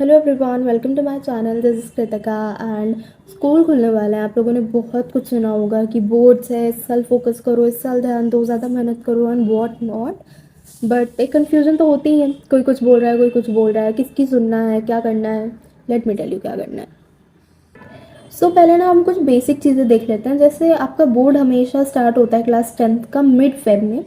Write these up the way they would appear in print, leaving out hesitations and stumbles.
Hello everyone, welcome to my channel. This is Kritika and school खुलने वाला है। आप लोगों ने बहुत कुछ सुना होगा कि बोर्ड्स है, इस साल फोकस करो, इस साल ध्यान दो, ज़्यादा मेहनत करो एंड व्हाट नॉट। बट एक कन्फ्यूजन तो होती ही है, कोई कुछ बोल रहा है, कोई कुछ बोल रहा है, किसकी सुनना है, क्या करना है। लेट मी टेल यू क्या करना है। पहले ना हम कुछ बेसिक चीज़ें देख लेते हैं। जैसे आपका बोर्ड हमेशा स्टार्ट होता है क्लास 10th का मिड फेब में,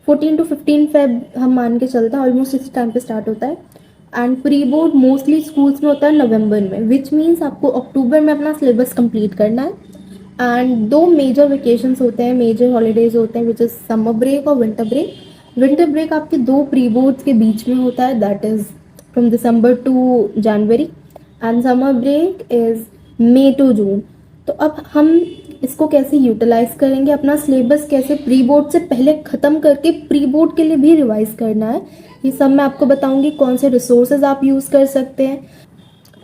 14 to 15 फेब हम मान के चलते हैं, ऑलमोस्ट इस टाइम पे स्टार्ट होता है। And pre board mostly schools में होता है नवंबर में, विच मीन्स आपको अक्टूबर में अपना सिलेबस कंप्लीट करना है। एंड दो मेजर वेकेशंस होते हैं, मेजर हॉलीडेज होते हैं, विच इज़ समर ब्रेक और विंटर ब्रेक। विंटर ब्रेक आपके दो प्री बोर्ड्स के बीच में होता है, that is from December to January, and summer break is May to June. तो अब हम इसको कैसे यूटिलाइज करेंगे, अपना सिलेबस कैसे प्री बोर्ड से पहले ख़त्म करके प्री बोर्ड के लिए भी रिवाइज करना है, ये सब मैं आपको बताऊंगी। कौन से रिसोर्सेज आप यूज़ कर सकते हैं।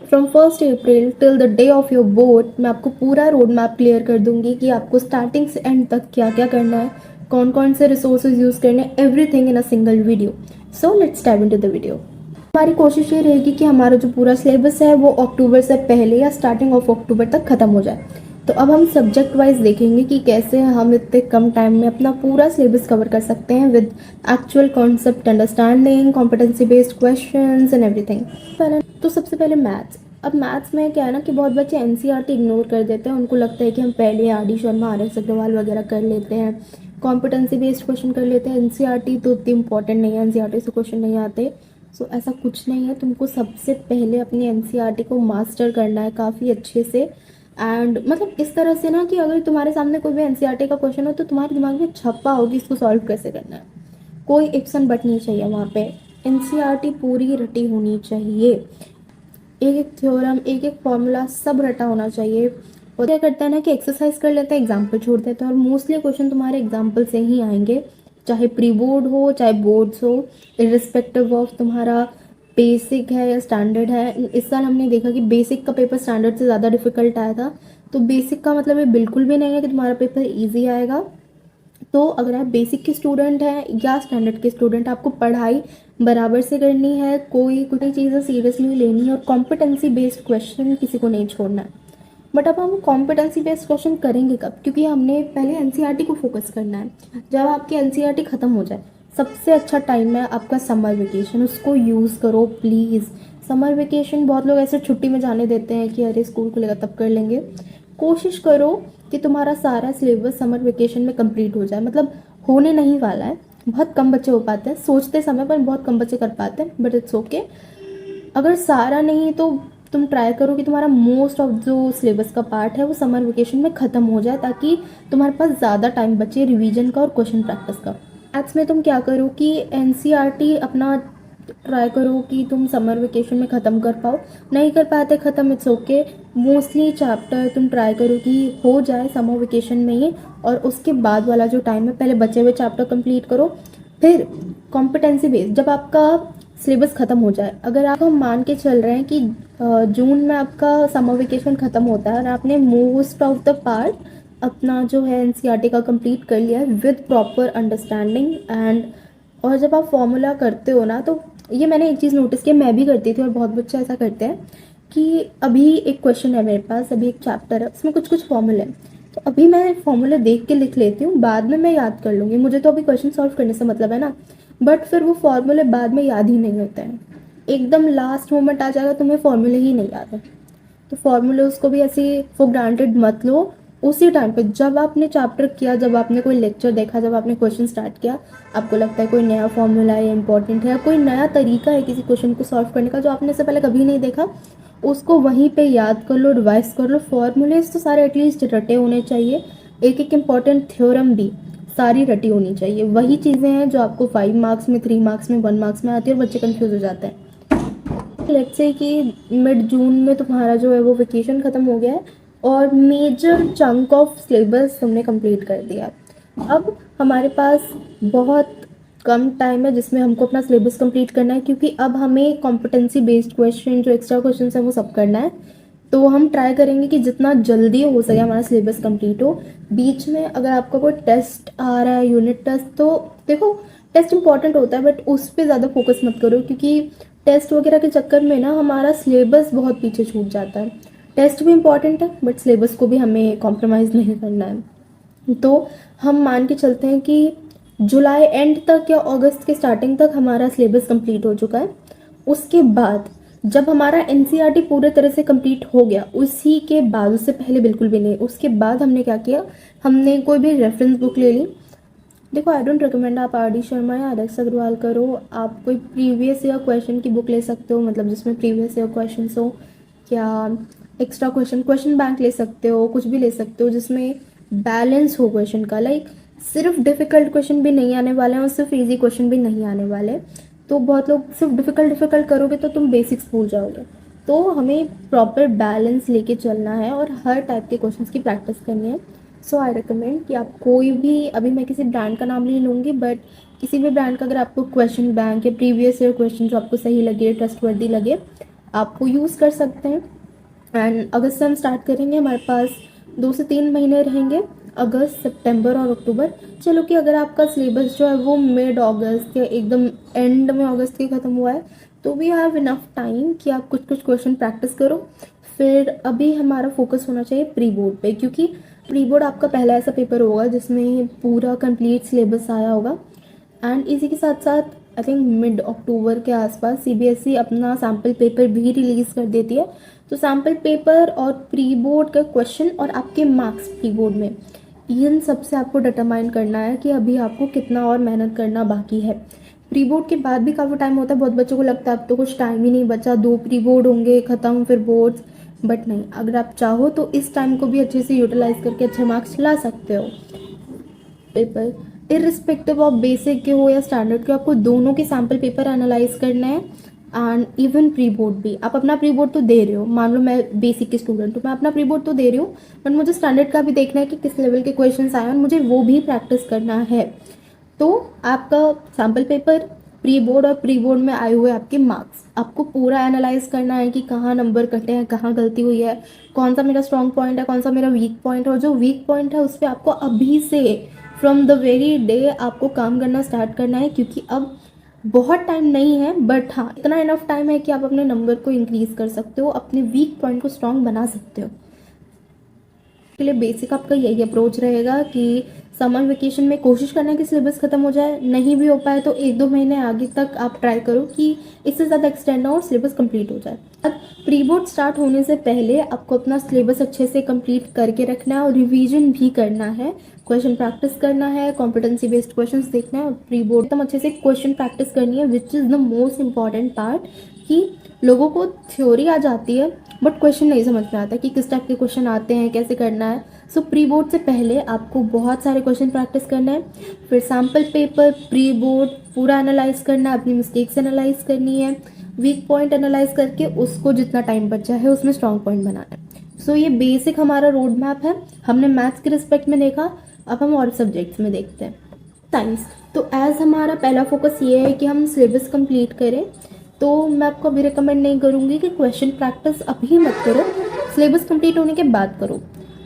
From 1 April till the day of your board मैं आपको पूरा रोड मैप क्लियर कर दूंगी कि आपको स्टार्टिंग से एंड तक क्या क्या करना है, कौन कौन से रिसोर्सेज यूज़ करने हैं, everything in a single video. So let's dive into the video. हमारी कोशिश ये रहेगी कि हमारा जो पूरा सिलेबस है वो अक्टूबर से पहले या स्टार्टिंग ऑफ अक्टूबर तक ख़त्म हो जाए। तो अब हम सब्जेक्ट वाइज देखेंगे कि कैसे हम इतने कम टाइम में अपना पूरा सिलेबस कवर कर सकते हैं with actual concept understanding, competency based questions and everything. पहले तो सबसे पहले मैथ्स। अब मैथ्स में क्या है ना कि बहुत बच्चे एनसीईआरटी इग्नोर कर देते हैं। उनको लगता है कि हम पहले R D Sharma, R S Agarwal वगैरह कर लेते हैं, कॉम्पिटेंसी बेस्ड क्वेश्चन कर लेते हैं, एनसीईआरटी तो उतनी इंपॉर्टेंट नहीं है, एनसीईआरटी से क्वेश्चन नहीं आते। ऐसा कुछ नहीं है। तुमको सबसे पहले अपनी एनसीईआरटी को मास्टर करना है काफ़ी अच्छे से। एंड मतलब इस तरह से ना कि अगर तुम्हारे सामने कोई भी एनसीईआरटी का क्वेश्चन हो तो तुम्हारे दिमाग में छप्पा होगी इसको सॉल्व कैसे करना है। कोई इप्सन बट नहीं चाहिए वहाँ पे। एनसीईआरटी पूरी रटी होनी चाहिए, एक एक थ्योरम, एक एक फॉर्मूला सब रटा होना चाहिए। और क्या करता है ना कि एक्सरसाइज कर लेते हैं, एग्जाम्पल छोड़ देते हैं, और मोस्टली क्वेश्चन तुम्हारे एग्जाम्पल से ही आएंगे, चाहे प्री बोर्ड हो चाहे बोर्ड्स हो, इरिस्पेक्टिव ऑफ तुम्हारा बेसिक है या स्टैंडर्ड है। इस साल हमने देखा कि बेसिक का पेपर स्टैंडर्ड से ज़्यादा डिफिकल्ट आया था। तो बेसिक का मतलब ये बिल्कुल भी नहीं है कि तुम्हारा पेपर ईजी आएगा। तो अगर आप बेसिक के स्टूडेंट हैं या स्टैंडर्ड के स्टूडेंट, आपको पढ़ाई बराबर से करनी है, कोई कुछ चीज़ें सीरियसली लेनी है, और कॉम्पिटेंसी बेस्ड क्वेश्चन किसी को नहीं छोड़ना है। बट अब हम कॉम्पिटेंसी बेस्ड क्वेश्चन करेंगे कब, क्योंकि हमने पहले एनसीईआरटी को फोकस करना है। जब आपकी एनसीईआरटी ख़त्म हो जाए, सबसे अच्छा टाइम है आपका समर वेकेशन, उसको यूज़ करो प्लीज़। समर वेकेशन बहुत लोग ऐसे छुट्टी में जाने देते हैं कि अरे स्कूल खुलेगा तब कर लेंगे। कोशिश करो कि तुम्हारा सारा सिलेबस समर वेकेशन में कंप्लीट हो जाए। मतलब होने नहीं वाला है, बहुत कम बच्चे हो पाते हैं, सोचते समय पर बहुत कम बच्चे कर पाते हैं, बट इट्स ओके। अगर सारा नहीं तो तुम ट्राई करो कि तुम्हारा मोस्ट ऑफ जो सिलेबस का पार्ट है वो समर वेकेशन में ख़त्म हो जाए, ताकि तुम्हारे पास ज़्यादा टाइम बचे रिवीजन का और क्वेश्चन प्रैक्टिस का। मैथ्स में तुम क्या करो कि एनसीईआरटी अपना ट्राई करो कि तुम समर वेकेशन में ख़त्म कर पाओ। नहीं कर पाते ख़त्म, इट्स ओके। मोस्टली चैप्टर तुम ट्राई करो कि हो जाए समर वेकेशन में ही, और उसके बाद वाला जो टाइम है पहले बचे हुए चैप्टर कंप्लीट करो। फिर कॉम्पिटेंसी बेस्ड जब आपका सिलेबस ख़त्म हो जाए, अगर आप हम मान के चल रहे हैं कि जून में आपका समर वेकेशन ख़त्म होता है और आपने मोस्ट ऑफ द पार्ट अपना जो है एनसीईआरटी का कंप्लीट कर लिया है विद प्रॉपर अंडरस्टैंडिंग एंड, और जब आप फॉर्मूला करते हो ना, तो ये मैंने एक चीज़ नोटिस की, मैं भी करती थी और बहुत बच्चे ऐसा करते हैं कि अभी एक क्वेश्चन है मेरे पास, अभी एक चैप्टर है, उसमें कुछ कुछ फॉर्मूले हैं, तो अभी मैं फॉर्मूले देख के लिख लेती हूँ, बाद में मैं याद कर लूँगी, मुझे तो अभी क्वेश्चन सॉल्व करने से मतलब है ना। बट फिर वो फॉर्मूले बाद में याद ही नहीं होते हैं, एकदम लास्ट मोमेंट आ जाएगा तुम्हें फॉर्मूले ही नहीं याद है। तो फॉर्मूले उसको भी ऐसे फॉर ग्रांटेड मत लो। उसी टाइम पे जब आपने चैप्टर किया, जब आपने कोई लेक्चर देखा, जब आपने क्वेश्चन स्टार्ट किया, आपको लगता है कोई नया फॉर्मूला है, इंपॉर्टेंट है, कोई नया तरीका है किसी क्वेश्चन को सॉल्व करने का जो आपने इससे पहले कभी नहीं देखा, उसको वहीं पे याद कर लो, रिवाइज कर लो। फॉर्मूलेज तो सारे एटलीस्ट रटे होने चाहिए, एक एक इम्पॉर्टेंट थ्योरम भी सारी रटी होनी चाहिए। वही चीज़ें हैं जो आपको 5 मार्क्स में, 3 मार्क्स में, 1 मार्क्स में आती है और बच्चे कन्फ्यूज हो जाते हैं। लेट्स से कि मिड जून में तुम्हारा जो है वो वेकेशन ख़त्म हो गया है और मेजर चंक ऑफ सिलेबस तुमने कंप्लीट कर दिया। अब हमारे पास बहुत कम टाइम है जिसमें हमको अपना सिलेबस कंप्लीट करना है, क्योंकि अब हमें कॉम्पिटेंसी बेस्ड क्वेश्चन जो एक्स्ट्रा क्वेश्चन है वो सब करना है। तो हम ट्राई करेंगे कि जितना जल्दी हो सके हमारा सिलेबस कंप्लीट हो। बीच में अगर आपका कोई टेस्ट आ रहा है, यूनिट टेस्ट, तो देखो टेस्ट इंपॉर्टेंट होता है बट उस पर ज़्यादा फोकस मत करो, क्योंकि टेस्ट वगैरह के चक्कर में ना हमारा सिलेबस बहुत पीछे छूट जाता है। टेस्ट भी इम्पॉर्टेंट है बट सिलेबस को भी हमें कॉम्प्रोमाइज़ नहीं करना है। तो हम मान के चलते हैं कि जुलाई एंड तक या अगस्त के स्टार्टिंग तक हमारा सिलेबस कंप्लीट हो चुका है। उसके बाद जब हमारा एनसीईआरटी पूरे तरह से कंप्लीट हो गया, उसी के बाद, उससे पहले बिल्कुल भी नहीं, उसके बाद हमने क्या किया, हमने कोई भी रेफरेंस बुक ले ली। देखो, आई डोंट रिकमेंड आप आर डी शर्मा या आदर्श अग्रवाल करो। आप कोई प्रीवियस ईयर क्वेश्चन की बुक ले सकते हो, मतलब जिसमें प्रीवियस ईयर क्वेश्चन हो, या एक्स्ट्रा क्वेश्चन बैंक ले सकते हो, कुछ भी ले सकते हो जिसमें बैलेंस हो क्वेश्चन का। लाइक सिर्फ डिफ़िकल्ट क्वेश्चन भी नहीं आने वाले हैं और सिर्फ ईजी क्वेश्चन भी नहीं आने वाले। तो बहुत लोग सिर्फ डिफ़िकल्ट करोगे तो तुम बेसिक्स भूल जाओगे। तो हमें प्रॉपर बैलेंस लेके चलना है और हर टाइप के क्वेश्चंस की प्रैक्टिस करनी है। सो आई रिकमेंड कि आप कोई भी, अभी मैं किसी ब्रांड का नाम नहीं लूँगी, बट किसी भी ब्रांड का अगर आपको क्वेश्चन बैंक या प्रीवियस ईयर क्वेश्चन जो आपको सही लगे, ट्रस्टवर्दी लगे, आपको यूज़ कर सकते हैं। एंड अगस्त से हम स्टार्ट करेंगे। हमारे पास 2 से 3 महीने रहेंगे, अगस्त, सितंबर और अक्टूबर। चलो कि अगर आपका सिलेबस जो है वो मिड अगस्त या एकदम एंड में अगस्त के ख़त्म हुआ है तो वी हैव इनफ टाइम कि आप कुछ कुछ क्वेश्चन प्रैक्टिस करो। फिर अभी हमारा फोकस होना चाहिए प्री बोर्ड पे, क्योंकि प्री बोर्ड आपका पहला ऐसा पेपर होगा जिसमें पूरा कंप्लीट सिलेबस आया होगा। एंड इसी के साथ साथ आई थिंक मिड अक्टूबर के आसपास सीबीएसई अपना सैम्पल पेपर भी रिलीज़ कर देती है। तो सैम्पल पेपर और प्री बोर्ड का क्वेश्चन और आपके मार्क्स प्री बोर्ड में, इन सब से आपको डिटरमाइन करना है कि अभी आपको कितना और मेहनत करना बाकी है। प्री बोर्ड के बाद भी काफ़ी टाइम होता है। बहुत बच्चों को लगता है अब तो कुछ टाइम ही नहीं बचा, 2 प्री बोर्ड होंगे ख़त्म, फिर बोर्ड्स। बट नहीं, अगर आप चाहो तो इस टाइम को भी अच्छे से यूटिलाइज करके अच्छे मार्क्स ला सकते हो। पेपर इर्रिस्पेक्टिव ऑफ बेसिक के हो या स्टैंडर्ड के, आपको दोनों के सैम्पल पेपर एनालाइज करना है। एंड इवन प्री बोर्ड भी, आप अपना प्री बोर्ड तो दे रहे हो, मान लो मैं बेसिक की स्टूडेंट हूँ, मैं अपना प्री बोर्ड तो दे रही हूँ, बट मुझे स्टैंडर्ड का भी देखना है कि किस लेवल के क्वेश्चंस आए हैं और मुझे वो भी प्रैक्टिस करना है। तो आपका सैम्पल पेपर, प्री बोर्ड और प्री बोर्ड में आए हुए आपके मार्क्स, आपको पूरा एनालाइज करना है कि कहाँ नंबर कटे हैं, कहाँ गलती हुई है, कौन सा मेरा स्ट्रॉन्ग पॉइंट है, कौन सा मेरा वीक पॉइंट है। और जो वीक पॉइंट है उस पर आपको अभी से, फ्रॉम द वेरी डे, आपको काम करना स्टार्ट करना है, क्योंकि अब बहुत टाइम नहीं है, बट हाँ इतना इनफ टाइम है कि आप अपने नंबर को इंक्रीज़ कर सकते हो, अपने वीक पॉइंट को स्ट्रॉन्ग बना सकते हो। के लिए बेसिक आपका यही अप्रोच रहेगा कि समर वेकेशन में कोशिश करना है कि सिलेबस ख़त्म हो जाए। नहीं भी हो पाए तो 1-2 महीने आगे तक आप ट्राई करो कि इससे ज़्यादा एक्सटेंड ना हो और सिलेबस कंप्लीट हो जाए। अब प्री बोर्ड स्टार्ट होने से पहले आपको अपना सिलेबस अच्छे से कंप्लीट करके रखना है और रिवीजन भी करना है, क्वेश्चन प्रैक्टिस करना है, कॉम्पिटेंसी बेस्ड क्वेश्चंस देखना है। और प्री बोर्ड एकदम अच्छे से क्वेश्चन प्रैक्टिस करनी है, which is the most important part. कि लोगों को थ्योरी आ जाती है बट क्वेश्चन नहीं समझ में आता कि किस टाइप के क्वेश्चन आते हैं, कैसे करना है। सो प्री बोर्ड से पहले आपको बहुत सारे क्वेश्चन प्रैक्टिस करना है, फिर सैम्पल पेपर, प्री बोर्ड पूरा एनालाइज करना है, अपनी मिस्टेक्स एनालाइज करनी है, वीक पॉइंट एनालाइज करके उसको जितना टाइम बचा है उसमें स्ट्रॉन्ग पॉइंट बनाना है। सो ये बेसिक हमारा रोड मैप है। हमने मैथ्स के रिस्पेक्ट में देखा, अब हम और सब्जेक्ट्स में देखते हैं। साइंस, तो एज हमारा पहला फोकस ये है कि हम सिलेबस कंप्लीट करें। तो मैं आपको अभी रिकमेंड नहीं करूँगी कि क्वेश्चन प्रैक्टिस अभी मत करो, सिलेबस कंप्लीट होने के बाद करो।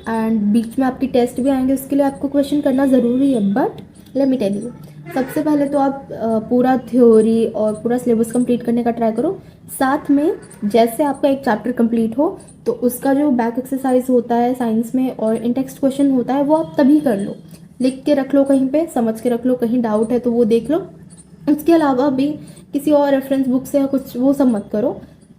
एंड बीच में आपकी टेस्ट भी आएंगे, उसके लिए आपको क्वेश्चन करना ज़रूरी है। But let me tell you, सबसे पहले तो आप पूरा थ्योरी और पूरा सिलेबस कंप्लीट करने का ट्राई करो। साथ में जैसे आपका एक चैप्टर कंप्लीट हो तो उसका जो बैक एक्सरसाइज होता है साइंस में और इन टेक्स्ट क्वेश्चन होता है वो आप तभी कर लो, लिख के रख लो, कहीं पे समझ के रख लो, कहीं डाउट है तो वो देख लो। उसके अलावा भी किसी और रेफरेंस बुक से या कुछ वो सब मत करो।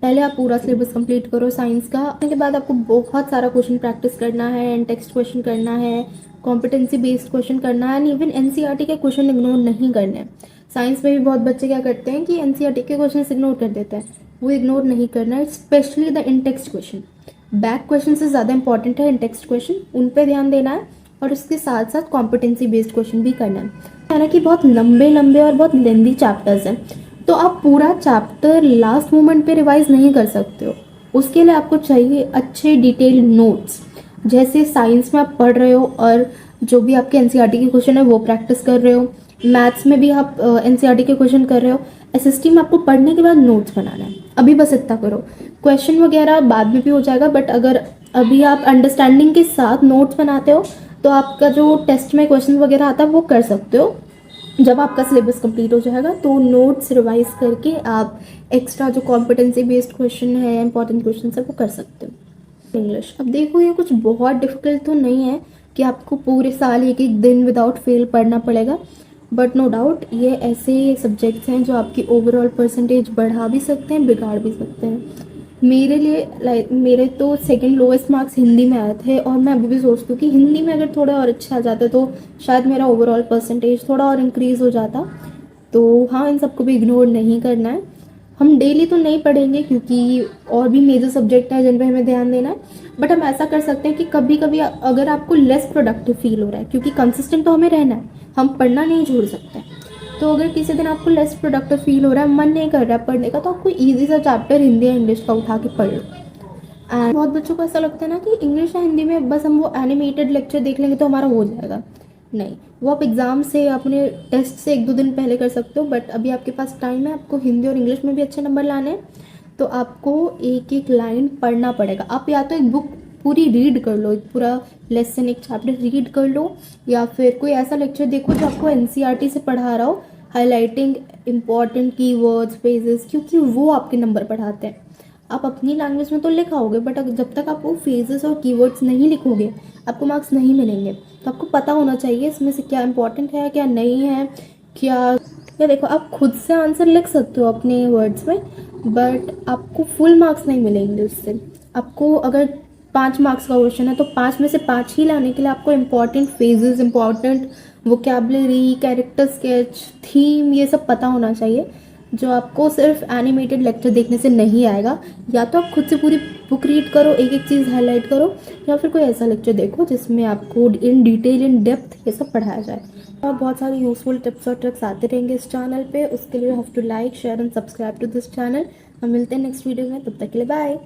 पहले आप पूरा सिलेबस कंप्लीट करो साइंस का। उसके बाद आपको बहुत सारा क्वेश्चन प्रैक्टिस करना है, एंड टेक्स्ट क्वेश्चन करना है, कॉम्पिटेंसी बेस्ड क्वेश्चन करना है, एंड इवन एनसीईआरटी के क्वेश्चन इग्नोर नहीं करने हैं। साइंस में भी बहुत बच्चे क्या करते हैं कि एनसीईआरटी के क्वेश्चन इग्नोर कर देते हैं, वो इग्नोर नहीं करना है, specially the in text question. Back question से ज़्यादा इंपॉर्टेंट है इन टेक्स्ट क्वेश्चन, उन पर ध्यान देना है। और उसके साथ साथ कॉम्पिटेंसी बेस्ड क्वेश्चन भी करना है ना, कि बहुत लंबे लंबे और बहुत लेंदी चैप्टर्स हैं, तो आप पूरा चैप्टर लास्ट मोमेंट पे रिवाइज नहीं कर सकते हो। उसके लिए आपको चाहिए अच्छे डिटेल नोट्स। जैसे साइंस में आप पढ़ रहे हो और जो भी आपके एनसीईआरटी के क्वेश्चन है वो प्रैक्टिस कर रहे हो, मैथ्स में भी आप एनसीईआरटी के क्वेश्चन कर रहे हो, एसएसटी में आपको पढ़ने के बाद नोट्स बनाना है। अभी बस इतना करो, क्वेश्चन वगैरह बाद में भी हो जाएगा, बट अगर अभी आप अंडरस्टैंडिंग के साथ नोट्स बनाते हो तो आपका जो टेस्ट में क्वेश्चन वगैरह आता है वो कर सकते हो। जब आपका सिलेबस कंप्लीट हो जाएगा तो नोट्स रिवाइज करके आप एक्स्ट्रा जो कॉम्पिटेंसी बेस्ड क्वेश्चन है, इंपॉर्टेंट क्वेश्चन है, वो कर सकते हो। इंग्लिश, अब देखो ये कुछ बहुत डिफिकल्ट तो नहीं है कि आपको पूरे साल एक एक दिन विदाउट फेल पढ़ना पड़ेगा, बट नो डाउट ये ऐसे सब्जेक्ट्स हैं जो आपकी ओवरऑल परसेंटेज बढ़ा भी सकते हैं, बिगाड़ भी सकते हैं। मेरे लिए मेरे तो सेकंड लोएस्ट मार्क्स हिंदी में आए थे, और मैं अभी भी सोचती हूँ कि हिंदी में अगर थोड़ा और अच्छा आ जाता तो शायद मेरा ओवरऑल परसेंटेज थोड़ा और इंक्रीज़ हो जाता। तो हाँ, इन सबको भी इग्नोर नहीं करना है। हम डेली तो नहीं पढ़ेंगे क्योंकि और भी मेजर सब्जेक्ट हैं जिन पे हमें ध्यान देना है, बट हम ऐसा कर सकते हैं कि कभी कभी अगर आपको लेस प्रोडक्टिव फील हो रहा है, क्योंकि कंसिस्टेंट तो हमें रहना है, हम पढ़ना नहीं छोड़ सकते। तो अगर किसी दिन आपको लेस प्रोडक्टिव फील हो रहा है, मन नहीं कर रहा है पढ़ने का, तो आप कोई ईजी सा चैप्टर हिंदी या इंग्लिश का उठा के पढ़ लो। एंड बहुत बच्चों को ऐसा लगता है ना कि इंग्लिश या हिंदी में बस हम वो एनिमेटेड लेक्चर देख लेंगे तो हमारा हो जाएगा। नहीं, वो आप एग्ज़ाम से, अपने टेस्ट से एक दो दिन पहले कर सकते हो, बट अभी आपके पास टाइम है, आपको हिंदी और इंग्लिश में भी अच्छे नंबर लाने हैं, तो आपको एक एक लाइन पढ़ना पड़ेगा। आप या तो एक बुक पूरी रीड कर लो, एक पूरा लेसन, एक चैप्टर रीड कर लो, या फिर कोई ऐसा लेक्चर देखो जो आपको एनसीईआरटी से पढ़ा रहा हो, हाईलाइटिंग इंपॉर्टेंट कीवर्ड्स, फ्रेजेस, क्योंकि वो आपके नंबर बढ़ाते हैं। आप अपनी लैंग्वेज में तो लिखाओगे, बट जब तक आप वो फ्रेजेस और कीवर्ड्स नहीं लिखोगे, आपको मार्क्स नहीं मिलेंगे। तो आपको पता होना चाहिए इसमें से क्या इंपॉर्टेंट है, क्या नहीं है, क्या। या देखो, आप खुद से आंसर लिख सकते हो अपने वर्ड्स में, बट आपको फुल मार्क्स नहीं मिलेंगे उससे। आपको अगर 5 मार्क्स का क्वेश्चन है तो 5 में से 5 ही लाने के लिए आपको important phrases, important vocabulary, character sketch, theme, ये सब पता होना चाहिए, जो आपको सिर्फ एनिमेटेड लेक्चर देखने से नहीं आएगा। या तो आप खुद से पूरी बुक रीड करो, एक एक चीज़ हाईलाइट करो, या फिर कोई ऐसा लेक्चर देखो जिसमें आपको इन डिटेल, इन डेप्थ ये सब पढ़ाया जाए। और बहुत सारे यूजफुल टिप्स और ट्रिक्स आते रहेंगे इस चैनल पे। उसके लिए you have to like, share and subscribe to this channel. हम मिलते हैं नेक्स्ट वीडियो में, तब तक के लिए बाय।